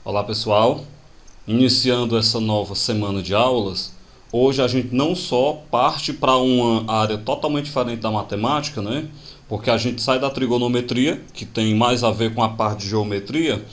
Olá pessoal, iniciando essa nova semana de aulas, hoje a gente não só parte para uma área totalmente diferente da matemática, né? Porque a gente sai da trigonometria, que tem mais a ver com a parte de geometria,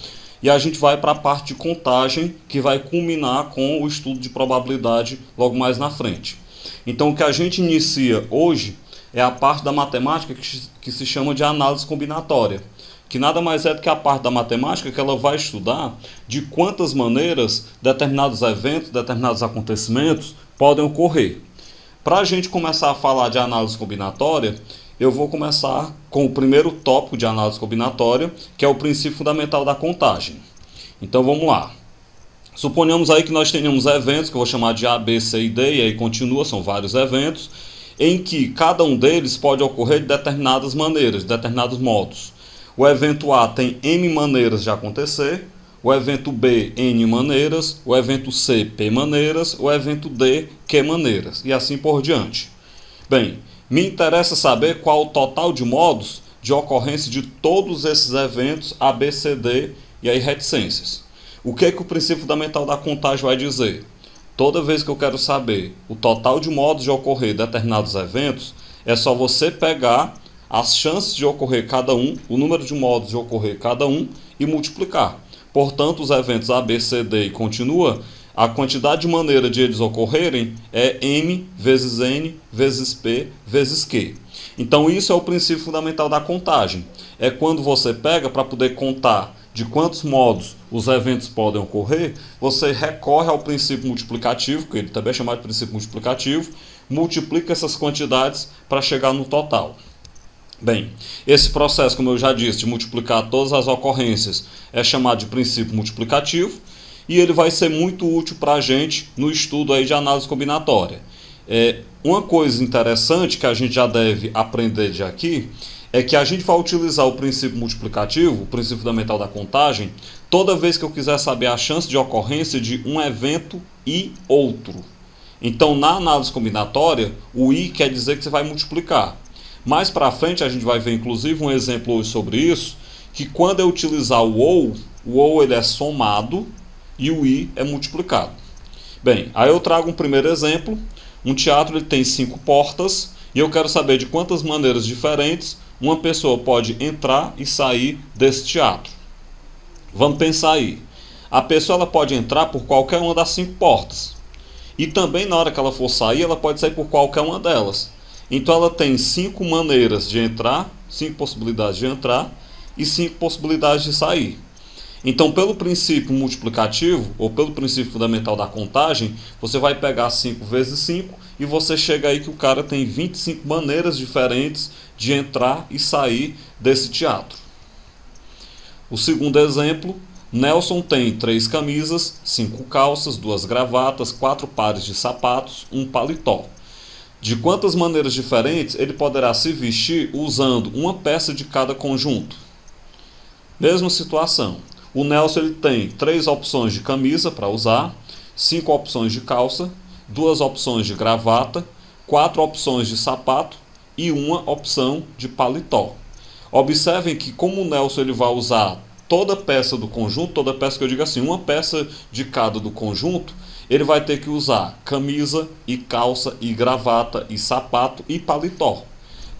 e a gente vai para a parte de contagem, que vai culminar com o estudo de probabilidade logo mais na frente. Então o que a gente inicia hoje é a parte da matemática que se chama de análise combinatória, que nada mais é do que a parte da matemática que ela vai estudar de quantas maneiras determinados eventos, determinados acontecimentos podem ocorrer. Para a gente começar a falar de análise combinatória, eu vou começar com o primeiro tópico de análise combinatória, que é o princípio fundamental da contagem. Então vamos lá. Suponhamos aí que nós tenhamos eventos, que eu vou chamar de A, B, C e D, e aí continua, são vários eventos, em que cada um deles pode ocorrer de determinadas maneiras, de determinados modos. O evento A tem M maneiras de acontecer, o evento B, N maneiras, o evento C, P maneiras, o evento D, Q maneiras, e assim por diante. Bem, me interessa saber qual o total de modos de ocorrência de todos esses eventos A, B, C, D e aí reticências. O que o princípio fundamental da contagem vai dizer? Toda vez que eu quero saber o total de modos de ocorrer determinados eventos, é só você pegar as chances de ocorrer cada um, o número de modos de ocorrer cada um e multiplicar. Portanto, os eventos A, B, C, D e continua, a quantidade de maneira de eles ocorrerem é M vezes N vezes P vezes Q. Então isso é o princípio fundamental da contagem. É quando você pega para poder contar de quantos modos os eventos podem ocorrer, você recorre ao princípio multiplicativo, que ele também é chamado de princípio multiplicativo, multiplica essas quantidades para chegar no total. Bem, esse processo, como eu já disse, de multiplicar todas as ocorrências é chamado de princípio multiplicativo e ele vai ser muito útil para a gente no estudo aí de análise combinatória. Uma coisa interessante que a gente já deve aprender de aqui é que a gente vai utilizar o princípio multiplicativo, o princípio fundamental da contagem, toda vez que eu quiser saber a chance de ocorrência de um evento e outro. Então, na análise combinatória, o i quer dizer que você vai multiplicar. Mais para frente a gente vai ver inclusive um exemplo hoje sobre isso, que quando eu utilizar o ou ele é somado e o i é multiplicado. Bem, aí eu trago um primeiro exemplo. Um teatro ele tem 5 portas e eu quero saber de quantas maneiras diferentes uma pessoa pode entrar e sair desse teatro. Vamos pensar aí. A pessoa ela pode entrar por qualquer uma das 5 portas. E também na hora que ela for sair, ela pode sair por qualquer uma delas. Então ela tem 5 maneiras de entrar, 5 possibilidades de entrar e 5 possibilidades de sair. Então, pelo princípio multiplicativo, ou pelo princípio fundamental da contagem, você vai pegar 5 vezes 5 e você chega aí que o cara tem 25 maneiras diferentes de entrar e sair desse teatro. O segundo exemplo, Nelson tem 3 camisas, 5 calças, 2 gravatas, 4 pares de sapatos, 1 paletó. De quantas maneiras diferentes ele poderá se vestir usando uma peça de cada conjunto? Mesma situação. O Nelson ele tem 3 opções de camisa para usar, 5 opções de calça, 2 opções de gravata, 4 opções de sapato e 1 opção de paletó. Observem que como o Nelson ele vai usar toda peça do conjunto, toda peça que eu digo assim, uma peça de cada do conjunto, ele vai ter que usar camisa e calça e gravata e sapato e paletó.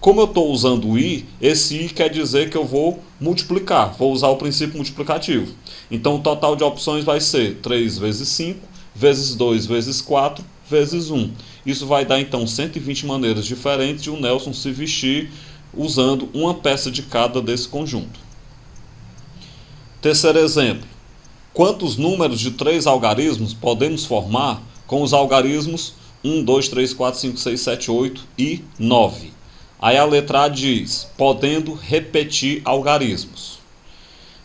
Como eu estou usando o i, esse i quer dizer que eu vou multiplicar, vou usar o princípio multiplicativo. Então o total de opções vai ser 3 vezes 5, vezes 2 vezes 4, vezes 1. Isso vai dar então 120 maneiras diferentes de o Nelson se vestir usando uma peça de cada desse conjunto. Terceiro exemplo. Quantos números de 3 algarismos podemos formar com os algarismos 1, 2, 3, 4, 5, 6, 7, 8 e 9? Aí a letra A diz, podendo repetir algarismos.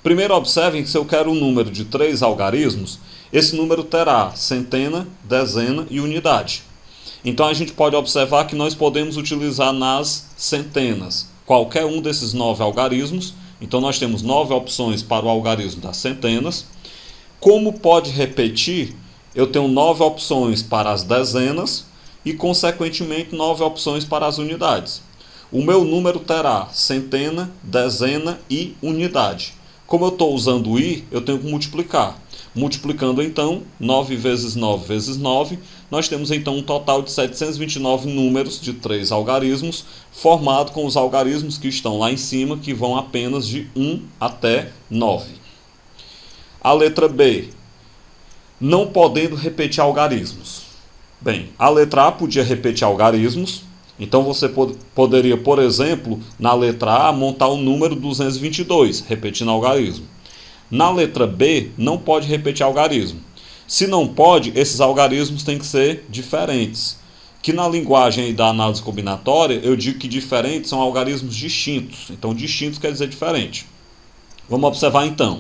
Primeiro observem que se eu quero um número de 3 algarismos, esse número terá centena, dezena e unidade. Então a gente pode observar que nós podemos utilizar nas centenas qualquer um desses 9 algarismos. Então nós temos 9 opções para o algarismo das centenas. Como pode repetir, eu tenho 9 opções para as dezenas e, consequentemente, 9 opções para as unidades. O meu número terá centena, dezena e unidade. Como eu estou usando o i, eu tenho que multiplicar. Multiplicando então 9 vezes 9 vezes 9, nós temos então um total de 729 números de 3 algarismos, formado com os algarismos que estão lá em cima, que vão apenas de 1 até 9. A letra B, não podendo repetir algarismos. Bem, a letra A podia repetir algarismos, então você poderia, por exemplo, na letra A, montar o número 222, repetindo algarismo. Na letra B, não pode repetir algarismo. Se não pode, esses algarismos têm que ser diferentes. Que na linguagem da análise combinatória, eu digo que diferentes são algarismos distintos. Então, distintos quer dizer diferente. Vamos observar então.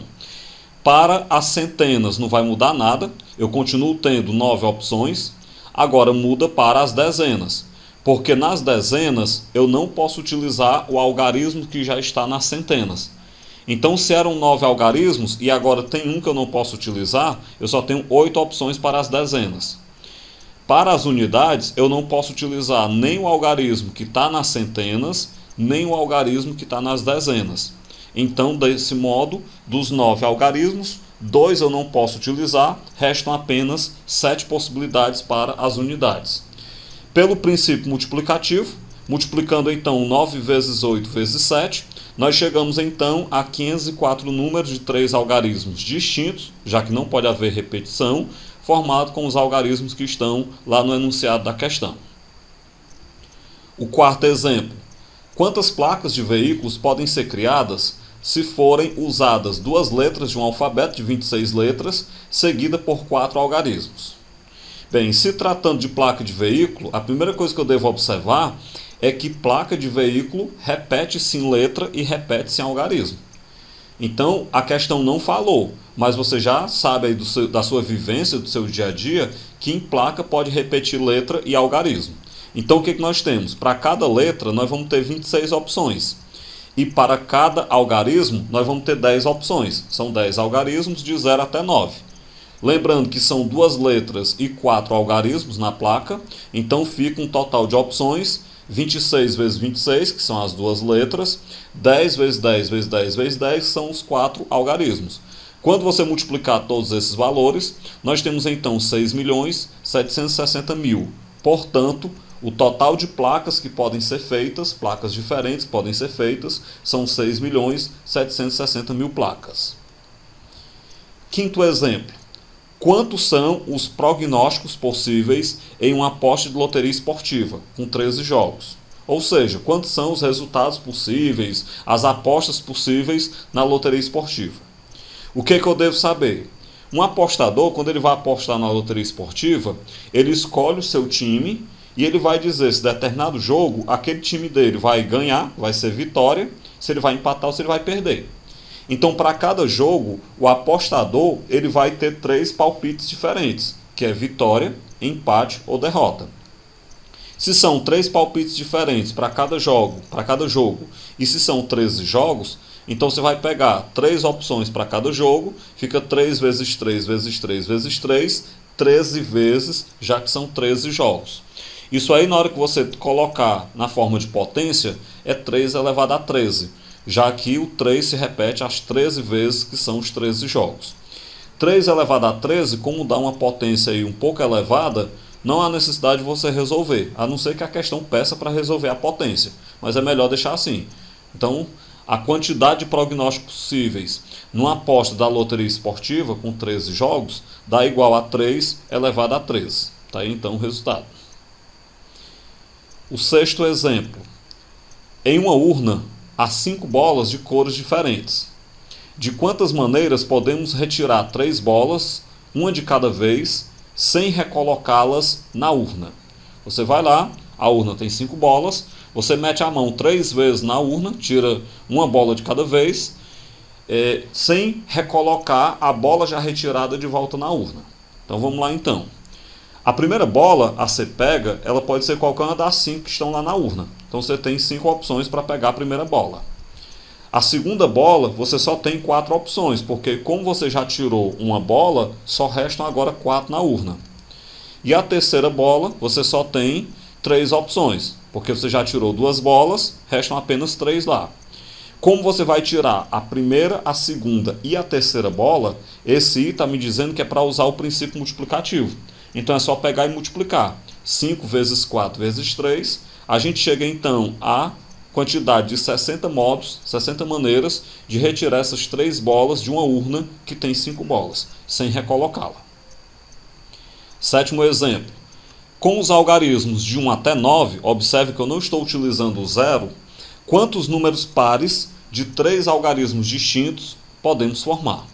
Para as centenas não vai mudar nada. Eu continuo tendo 9 opções. Agora muda para as dezenas. Porque nas dezenas, eu não posso utilizar o algarismo que já está nas centenas. Então, se eram 9 algarismos e agora tem um que eu não posso utilizar, eu só tenho 8 opções para as dezenas. Para as unidades, eu não posso utilizar nem o algarismo que está nas centenas, nem o algarismo que está nas dezenas. Então, desse modo, dos 9 algarismos, 2 eu não posso utilizar, restam apenas 7 possibilidades para as unidades. Pelo princípio multiplicativo, multiplicando então 9 vezes 8 vezes 7, nós chegamos então a 504 números de 3 algarismos distintos, já que não pode haver repetição, formado com os algarismos que estão lá no enunciado da questão. O quarto exemplo. Quantas placas de veículos podem ser criadas se forem usadas 2 letras de um alfabeto de 26 letras, seguida por 4 algarismos? Bem, se tratando de placa de veículo, a primeira coisa que eu devo observar é que placa de veículo repete-se em letra e repete-se em algarismo. Então, a questão não falou, mas você já sabe aí da sua vivência, do seu dia a dia, que em placa pode repetir letra e algarismo. Então, o que nós temos? Para cada letra, nós vamos ter 26 opções. E para cada algarismo, nós vamos ter 10 opções. São 10 algarismos de 0 até 9. Lembrando que são 2 letras e 4 algarismos na placa, então fica um total de opções 26 vezes 26, que são as 2 letras, 10 vezes 10 vezes 10 vezes 10, que são os 4 algarismos. Quando você multiplicar todos esses valores, nós temos então 6.760.000. Portanto, o total de placas que podem ser feitas, placas diferentes que podem ser feitas, são 6.760.000 placas. Quinto exemplo. Quantos são os prognósticos possíveis em uma aposta de loteria esportiva, com 13 jogos? Ou seja, quantos são os resultados possíveis, as apostas possíveis na loteria esportiva? O que eu devo saber? Um apostador, quando ele vai apostar na loteria esportiva, ele escolhe o seu time e ele vai dizer se determinado jogo, aquele time dele vai ganhar, vai ser vitória, se ele vai empatar ou se ele vai perder. Então, para cada jogo, o apostador ele vai ter 3 palpites diferentes, que é vitória, empate ou derrota. Se são 3 palpites diferentes para cada jogo, e se são 13 jogos, então você vai pegar 3 opções para cada jogo, fica 3 vezes 3 vezes 3 vezes 3, 13 vezes, já que são 13 jogos. Isso aí, na hora que você colocar na forma de potência, é 3 elevado a 13. Já que o 3 se repete as 13 vezes que são os 13 jogos. 3 elevado a 13, como dá uma potência aí um pouco elevada, não há necessidade de você resolver, a não ser que a questão peça para resolver a potência, mas é melhor deixar assim. Então, a quantidade de prognósticos possíveis numa aposta da loteria esportiva com 13 jogos dá igual a 3 elevado a 13. Tá aí então o resultado. O sexto exemplo. Em uma urna, há 5 bolas de cores diferentes. De quantas maneiras podemos retirar 3 bolas, uma de cada vez, sem recolocá-las na urna? Você vai lá, a urna tem 5 bolas, você mete a mão 3 vezes na urna, tira uma bola de cada vez, sem recolocar a bola já retirada de volta na urna. Então vamos lá então. A primeira bola a ser pega, ela pode ser qualquer uma das 5 que estão lá na urna. Então você tem 5 opções para pegar a primeira bola. A segunda bola, você só tem 4 opções, porque como você já tirou uma bola, só restam agora 4 na urna. E a terceira bola, você só tem 3 opções, porque você já tirou 2 bolas, restam apenas 3 lá. Como você vai tirar a primeira, a segunda e a terceira bola, esse i está me dizendo que é para usar o princípio multiplicativo. Então é só pegar e multiplicar. 5 vezes 4 vezes 3, a gente chega então a quantidade de 60 modos, 60 maneiras de retirar essas 3 bolas de uma urna que tem 5 bolas, sem recolocá-la. Sétimo exemplo. Com os algarismos de 1 até 9, observe que eu não estou utilizando o zero, quantos números pares de 3 algarismos distintos podemos formar?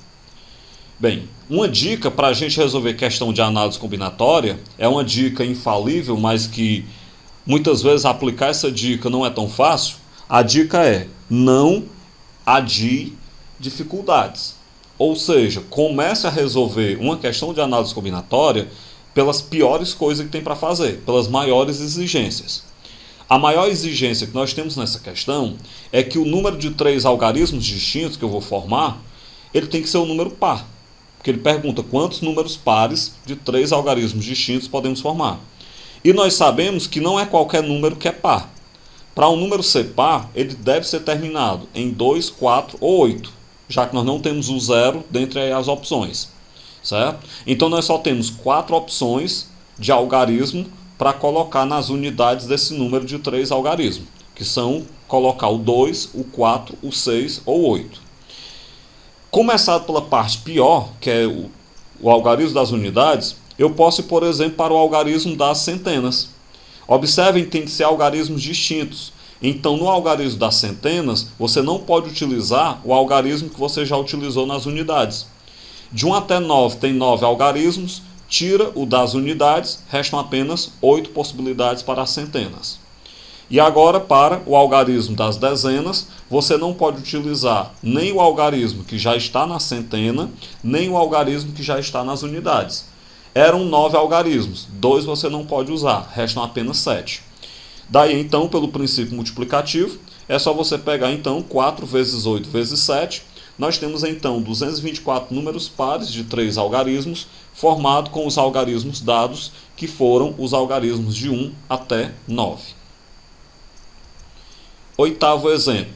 Bem, uma dica para a gente resolver questão de análise combinatória, é uma dica infalível, mas que muitas vezes aplicar essa dica não é tão fácil. A dica é: não adie dificuldades. Ou seja, comece a resolver uma questão de análise combinatória pelas piores coisas que tem para fazer, pelas maiores exigências. A maior exigência que nós temos nessa questão é que o número de 3 algarismos distintos que eu vou formar, ele tem que ser um número par. Porque ele pergunta quantos números pares de 3 algarismos distintos podemos formar. E nós sabemos que não é qualquer número que é par. Para um número ser par, ele deve ser terminado em 2, 4 ou 8, já que nós não temos o zero dentre as opções. Certo? Então nós só temos 4 opções de algarismo para colocar nas unidades desse número de 3 algarismos, que são colocar o 2, o 4, o 6 ou o 8. Começado pela parte pior, que é o algarismo das unidades, eu posso ir, por exemplo, para o algarismo das centenas. Observem que tem que ser algarismos distintos. Então, no algarismo das centenas, você não pode utilizar o algarismo que você já utilizou nas unidades. De 1 até 9 tem 9 algarismos, tira o das unidades, restam apenas 8 possibilidades para as centenas. E agora, para o algarismo das dezenas, você não pode utilizar nem o algarismo que já está na centena, nem o algarismo que já está nas unidades. Eram 9 algarismos, 2 você não pode usar, restam apenas 7. Daí, então, pelo princípio multiplicativo, é só você pegar, então, 4 vezes 8 vezes 7. Nós temos, então, 224 números pares de 3 algarismos, formado com os algarismos dados, que foram os algarismos de 1 até 9. Oitavo exemplo.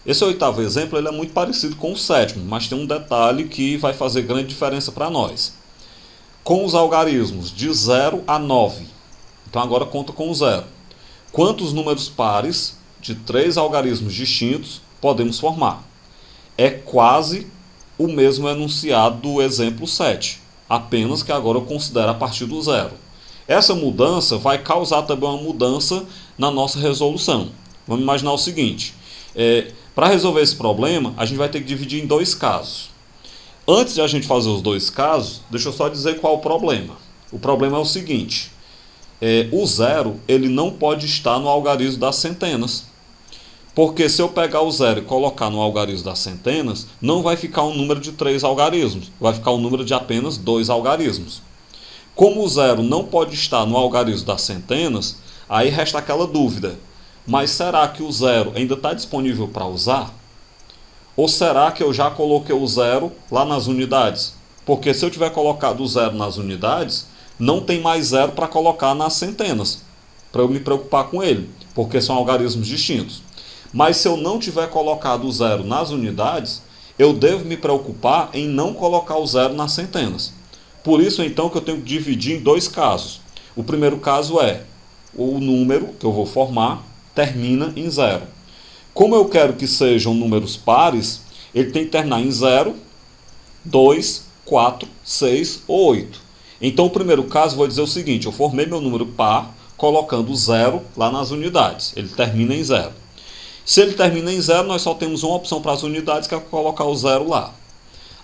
Esse oitavo exemplo ele é muito parecido com o sétimo, mas tem um detalhe que vai fazer grande diferença para nós. Com os algarismos de 0 a 9, então agora conta com o 0. Quantos números pares de 3 algarismos distintos podemos formar? É quase o mesmo enunciado do exemplo 7, apenas que agora eu considero a partir do 0. Essa mudança vai causar também uma mudança na nossa resolução. Vamos imaginar o seguinte, para resolver esse problema, a gente vai ter que dividir em 2 casos. Antes de a gente fazer os 2 casos, deixa eu só dizer qual é o problema. O problema é o seguinte, o 0 ele não pode estar no algarismo das centenas. Porque se eu pegar o 0 e colocar no algarismo das centenas, não vai ficar um número de 3 algarismos, vai ficar um número de apenas 2 algarismos. Como o 0 não pode estar no algarismo das centenas, aí resta aquela dúvida. Mas será que o 0 ainda está disponível para usar? Ou será que eu já coloquei o 0 lá nas unidades? Porque se eu tiver colocado o 0 nas unidades, não tem mais 0 para colocar nas centenas, para eu me preocupar com ele, porque são algarismos distintos. Mas se eu não tiver colocado o 0 nas unidades, eu devo me preocupar em não colocar o 0 nas centenas. Por isso, então, que eu tenho que dividir em 2 casos. O primeiro caso é o número que eu vou formar termina em 0. Como eu quero que sejam números pares, ele tem que terminar em 0, 2, 4, 6 ou 8. Então, o primeiro caso, eu vou dizer o seguinte, eu formei meu número par colocando 0 lá nas unidades. Ele termina em 0. Se ele termina em 0, nós só temos uma opção para as unidades, que é colocar o 0 lá.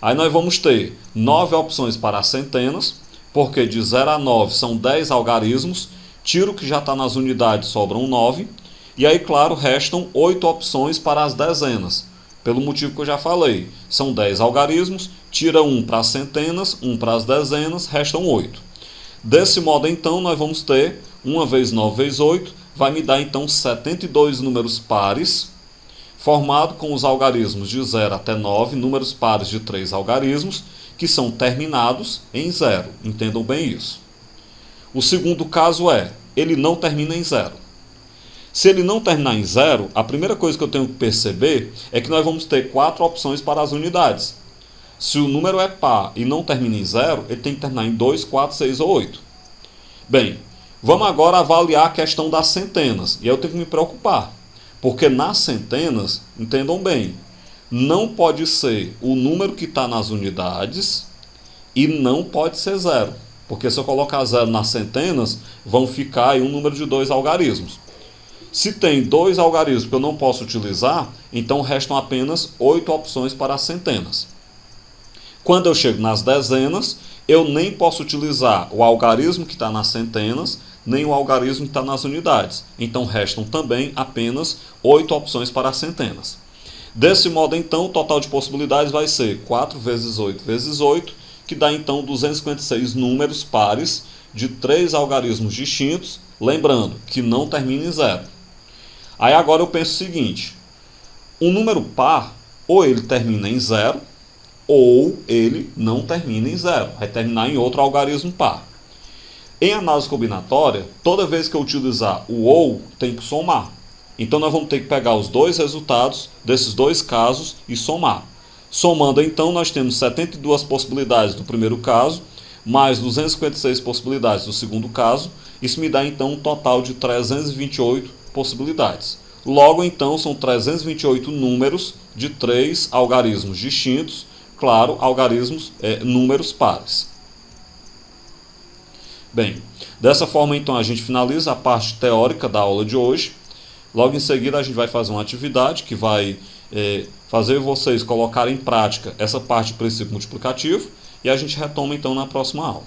Aí nós vamos ter 9 opções para as centenas, porque de 0 a 9 são 10 algarismos, tiro o que já está nas unidades, sobram 9. E aí, claro, restam 8 opções para as dezenas, pelo motivo que eu já falei. São 10 algarismos, tira 1 para as centenas, 1 para as dezenas, restam 8. Desse modo, então, nós vamos ter 1 vezes 9 vezes 8, vai me dar, então, 72 números pares, formado com os algarismos de 0 até 9, números pares de 3 algarismos, que são terminados em 0. Entendam bem isso. O segundo caso ele não termina em 0. Se ele não terminar em 0, a primeira coisa que eu tenho que perceber é que nós vamos ter 4 opções para as unidades. Se o número é par e não termina em 0, ele tem que terminar em 2, 4, 6 ou 8. Bem, vamos agora avaliar a questão das centenas. E eu tenho que me preocupar, porque nas centenas, entendam bem, não pode ser o número que está nas unidades e não pode ser 0. Porque se eu colocar 0 nas centenas, vão ficar aí um número de 2 algarismos. Se tem 2 algarismos que eu não posso utilizar, então restam apenas 8 opções para as centenas. Quando eu chego nas dezenas, eu nem posso utilizar o algarismo que está nas centenas, nem o algarismo que está nas unidades. Então restam também apenas 8 opções para as centenas. Desse modo, então, o total de possibilidades vai ser 4 vezes 8 vezes 8, que dá então 256 números pares de 3 algarismos distintos, lembrando que não termina em 0. Aí agora eu penso o seguinte, um número par, ou ele termina em 0, ou ele não termina em 0, vai terminar em outro algarismo par. Em análise combinatória, toda vez que eu utilizar o ou, tem que somar. Então nós vamos ter que pegar os dois resultados desses dois casos e somar. Somando então, nós temos 72 possibilidades do primeiro caso, mais 256 possibilidades do segundo caso. Isso me dá então um total de 328 possibilidades. Logo então, são 328 números de 3 algarismos distintos, claro, algarismos, números pares. Bem, dessa forma então a gente finaliza a parte teórica da aula de hoje. Logo em seguida a gente vai fazer uma atividade que vai fazer vocês colocarem em prática essa parte de princípio multiplicativo e a gente retoma então na próxima aula.